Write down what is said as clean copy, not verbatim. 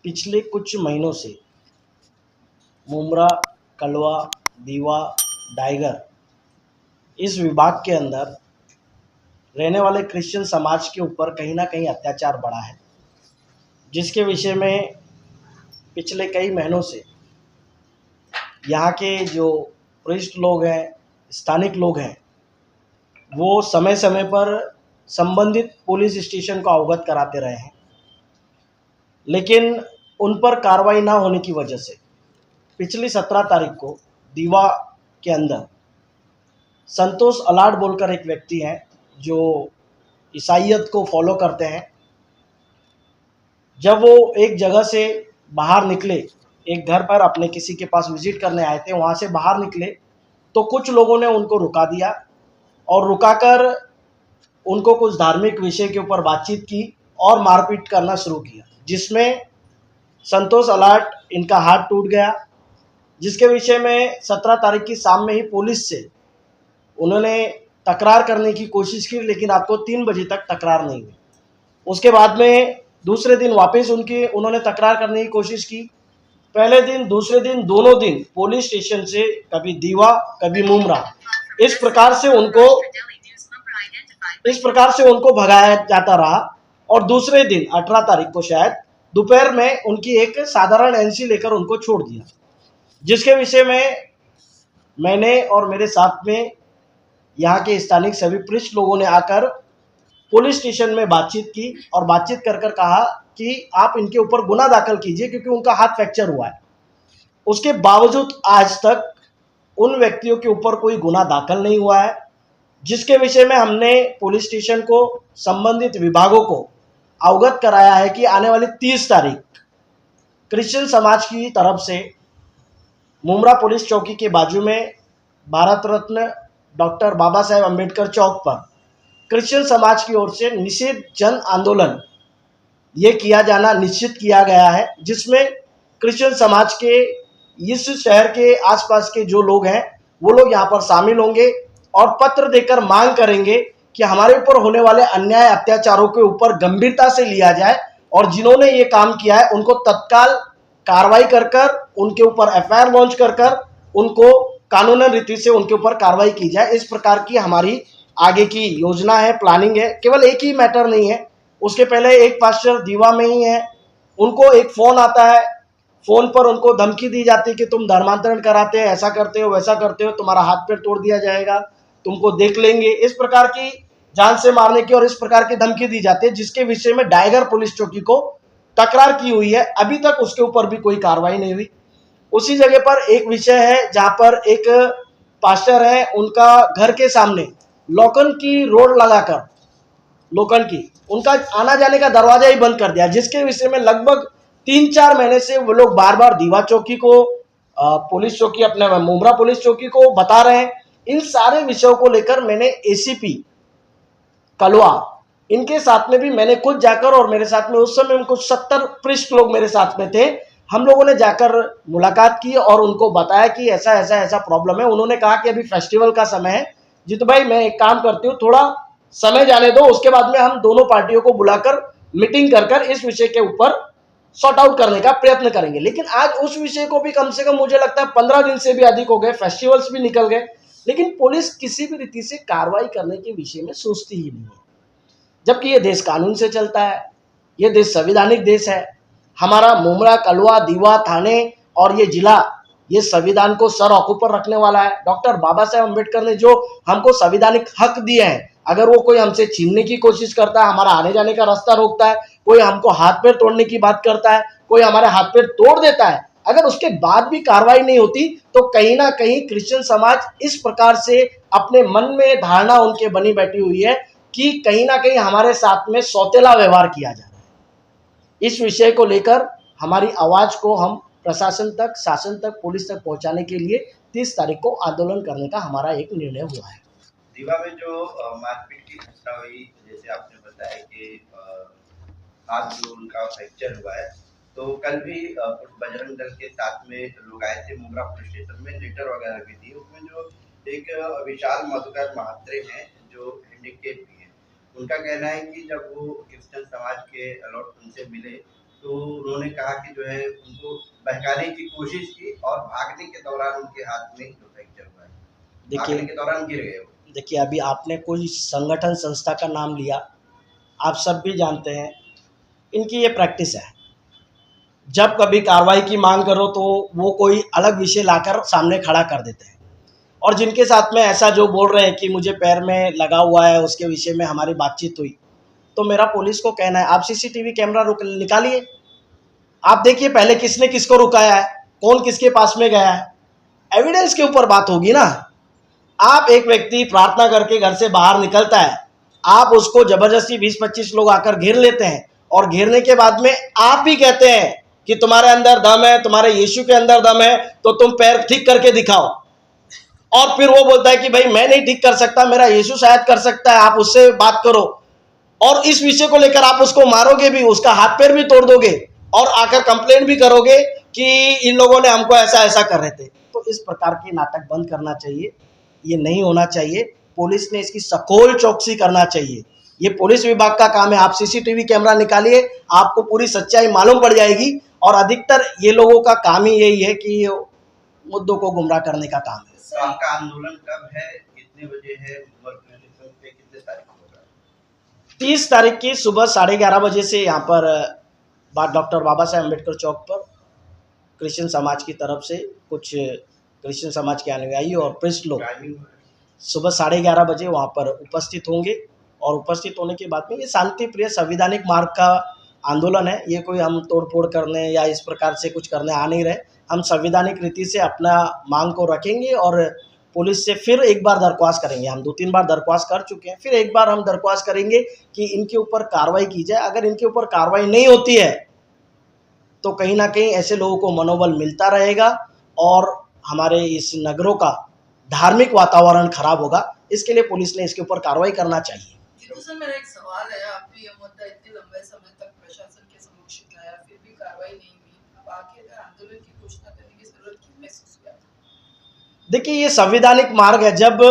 पिछले कुछ महीनों से मुमरा, कलवा, दीवा, डाइगर इस विभाग के अंदर रहने वाले क्रिश्चियन समाज के ऊपर कहीं ना कहीं अत्याचार बढ़ा है, जिसके विषय में पिछले कई महीनों से यहाँ के जो वरिष्ठ लोग हैं, स्थानिक लोग हैं, वो समय समय पर संबंधित पुलिस स्टेशन को अवगत कराते रहे हैं, लेकिन उन पर कार्रवाई ना होने की वजह से पिछली 17 तारीख को दीवा के अंदर संतोष अलाड बोलकर एक व्यक्ति हैं जो ईसाइयत को फॉलो करते हैं। जब वो एक जगह से बाहर निकले, एक घर पर अपने किसी के पास विजिट करने आए थे, वहाँ से बाहर निकले तो कुछ लोगों ने उनको रुका दिया और रुकाकर उनको कुछ धार्मिक विषय के ऊपर बातचीत की और मारपीट करना शुरू किया, जिसमें संतोष अलाट इनका हाथ टूट गया, जिसके विषय में 17 तारीख की शाम में ही पुलिस से उन्होंने तकरार करने की कोशिश की, लेकिन रात को 3 बजे तक तकरार नहीं हुई। उसके बाद में दूसरे दिन वापस उन्होंने तकरार करने की कोशिश की। पहले दिन, दूसरे दिन, दोनों दिन पुलिस स्टेशन से कभी दीवा कभी मुमरा इस प्रकार से उनको भगाया जाता रहा। और दूसरे दिन 18 तारीख को शायद दोपहर में उनकी एक साधारण एनसी लेकर उनको छोड़ दिया, जिसके विषय में मैंने और मेरे साथ में यहाँ के स्थानिक सभी पृष्ठ लोगों ने आकर पुलिस स्टेशन में बातचीत की और बातचीत कर कर कहा कि आप इनके ऊपर गुना दाखिल कीजिए, क्योंकि उनका हाथ फ्रैक्चर हुआ है। उसके बावजूद आज तक उन व्यक्तियों के ऊपर कोई गुना दाखिल नहीं हुआ है, जिसके विषय में हमने पुलिस स्टेशन को, संबंधित विभागों को अवगत कराया है कि आने वाली 30 तारीख क्रिश्चियन समाज की तरफ से मुमरा पुलिस चौकी के बाजू में भारत रत्न डॉक्टर बाबा साहेब अम्बेडकर चौक पर क्रिश्चियन समाज की ओर से निषेध जन आंदोलन ये किया जाना निश्चित किया गया है, जिसमें क्रिश्चियन समाज के इस शहर के आसपास के जो लोग हैं वो लोग यहाँ पर शामिल होंगे और पत्र देकर मांग करेंगे कि हमारे ऊपर होने वाले अन्याय अत्याचारों के ऊपर गंभीरता से लिया जाए और जिन्होंने ये काम किया है उनको तत्काल कार्रवाई कर कर उनके ऊपर एफआईआर लॉन्च कर कर उनको कानूनन रीति से उनके ऊपर कार्रवाई की जाए। इस प्रकार की हमारी आगे की योजना है, प्लानिंग है। केवल एक ही मैटर नहीं है, उसके पहले एक पास्टर दीवा में ही है, उनको एक फ़ोन आता है, फ़ोन पर उनको धमकी दी जाती है कि तुम धर्मांतरण कराते हो, ऐसा करते हो, वैसा करते हो, तुम्हारा हाथ पैर तोड़ दिया जाएगा, तुमको देख लेंगे, इस प्रकार की जान से मारने की और इस प्रकार की धमकी दी जाती है, जिसके विषय में डाइगर पुलिस चौकी को तकरार की हुई है। अभी तक उसके ऊपर भी कोई कार्रवाई नहीं हुई। उसी जगह पर एक विषय है जहां पर एक पास्टर है, उनका घर के सामने लोखंड की रोड लगाकर उनका आना जाने का दरवाजा ही बंद कर दिया, जिसके विषय में लगभग 3-4 महीने से वो लोग बार बार दीवा चौकी को, पुलिस चौकी, अपने मुमरा पुलिस चौकी को बता रहे हैं। इन सारे विषयों को लेकर मैंने एसीपी कलवा इनके साथ में भी मैंने खुद जाकर, और मेरे साथ में उस समय कुछ 70 पृष्ठ लोग मेरे साथ में थे, हम लोगों ने जाकर मुलाकात की और उनको बताया कि ऐसा ऐसा ऐसा प्रॉब्लम है। उन्होंने कहा कि अभी फेस्टिवल का समय है, जीतू भाई मैं एक काम करती हूँ, थोड़ा समय जाने दो, उसके बाद में हम दोनों पार्टियों को बुलाकर मीटिंग कर कर इस विषय के ऊपर सॉर्ट आउट करने का प्रयत्न करेंगे। लेकिन आज उस विषय को भी कम से कम मुझे लगता है 15 दिन से भी अधिक हो गए, फेस्टिवल्स भी निकल गए, लेकिन पुलिस किसी भी रीति से कार्रवाई करने के विषय में सोचती ही नहीं है। जबकि ये देश कानून से चलता है, ये देश संविधानिक देश है। हमारा मुमरा, कलवा, दीवा, थाने और ये जिला, ये संविधान को सर आंखों पर रखने वाला है। डॉक्टर बाबा साहेब अम्बेडकर ने जो हमको संविधानिक हक दिए हैं, अगर वो कोई हमसे छीनने की कोशिश करता है, हमारा आने जाने का रास्ता रोकता है, कोई हमको हाथ पैर तोड़ने की बात करता है, कोई हमारे हाथ पैर तोड़ देता है, अगर उसके बाद भी कार्रवाई नहीं होती, तो कहीं ना कहीं क्रिश्चियन समाज इस प्रकार से अपने मन में धारणा उनके बनी बैठी हुई है कि कहीं ना कहीं हमारे साथ में सौतेला व्यवहार किया जा रहा है। इस विषय को लेकर हमारी आवाज को हम प्रशासन तक, शासन तक, पुलिस तक पहुंचाने के लिए 30 तारीख को आंदोलन करने का हमारा एक निर्णय हुआ है। दीवा में जो मारपीट की घटना हुई, जैसे आपने बताया कि हाथ जो उनका फ्रैक्चर हुआ है, तो कल भी कुछ बजरंग दल के साथ में लोग आए थे मुमरा पुलिस स्टेशन में, लेटर वगैरह भी दी। उसमें जो एक विशाल मधुकर महात्रे हैं जो हैंडीकेप भी हैं, उनका कहना है कि जब वो क्रिश्चियन समाज के अलॉट उनसे मिले तो उन्होंने कहा कि जो है उनको बहकाने की कोशिश की और भागने के दौरान उनके हाथ में जो फ्रैक्चर हुआ है, भागने देखिए के दौरान गिर गए वो। देखिए अभी आपने कोई संगठन संस्था का नाम लिया, आप सब भी जानते हैं इनकी ये प्रैक्टिस है। जब कभी कार्रवाई की मांग करो तो वो कोई अलग विषय लाकर सामने खड़ा कर देते हैं, और जिनके साथ में ऐसा जो बोल रहे हैं कि मुझे पैर में लगा हुआ है उसके विषय में हमारी बातचीत हुई, तो मेरा पुलिस को कहना है आप सीसीटीवी कैमरा निकालिए, आप देखिए पहले किसने किसको रुकाया है, कौन किसके पास में गया है, एविडेंस के ऊपर बात होगी ना। आप एक व्यक्ति प्रार्थना करके घर से बाहर निकलता है, आप उसको जबरदस्ती 20-25 लोग आकर घेर लेते हैं, और घेरने के बाद में आप भी कहते हैं कि तुम्हारे अंदर दम है, तुम्हारे यीशु के अंदर दम है, तो तुम पैर ठीक करके दिखाओ। और फिर वो बोलता है कि भाई मैं नहीं ठीक कर सकता, मेरा यीशु शायद कर सकता है, आप उससे बात करो। और इस विषय को लेकर आप उसको मारोगे भी, उसका हाथ पैर भी तोड़ दोगे, और आकर कंप्लेंट भी करोगे कि इन लोगों ने हमको ऐसा ऐसा कर रहे थे। तो इस प्रकार के नाटक बंद करना चाहिए, ये नहीं होना चाहिए। पुलिस ने इसकी सखोल चौकसी करना चाहिए, ये पुलिस विभाग का काम है। आप सीसीटीवी कैमरा निकालिए, आपको पूरी सच्चाई मालूम पड़ जाएगी। और अधिकतर ये लोगों का काम ही यही है कि मुद्दों को गुमराह करने का काम है। तो आपका आंदोलन कब है, कितने बजे है, वर्क पे कितने तारीख को होगा? 30 तारीख की सुबह 11:30 बजे से यहाँ पर डॉक्टर बाबा साहेब अम्बेडकर चौक पर क्रिश्चियन समाज की तरफ से कुछ क्रिश्चियन समाज के अनुयायी और प्रिस्ट लोग टाइमिंग सुबह 11:30 बजे वहाँ पर उपस्थित होंगे। और उपस्थित होने के बाद में ये शांति प्रिय संविधानिक मार्ग का आंदोलन है, ये कोई हम तोड़ फोड़ करने या इस प्रकार से कुछ करने आ नहीं रहे। हम संविधानिक रीति से अपना मांग को रखेंगे और पुलिस से फिर एक बार दरख्वास्त करेंगे। हम 2-3 बार दरख्वास्त कर चुके हैं, फिर एक बार हम दरख्वास्त करेंगे कि इनके ऊपर कार्रवाई की जाए। अगर इनके ऊपर कार्रवाई नहीं होती है तो कहीं ना कहीं ऐसे लोगों को मनोबल मिलता रहेगा और हमारे इस नगरों का धार्मिक वातावरण खराब होगा। इसके लिए पुलिस ने इसके ऊपर कार्रवाई करना चाहिए। जीतू सर, मेरा एक सवाल है। आपने ये मुद्दा इतने लंबे समय तक प्रशासन के समक्ष उठाया, फिर भी कार्रवाई नहीं हुई। अब आखिर आंदोलन की घोषणा करने की जरूरत क्यों महसूस हुआ? देखिए ये संवैधानिक मार्ग है, जब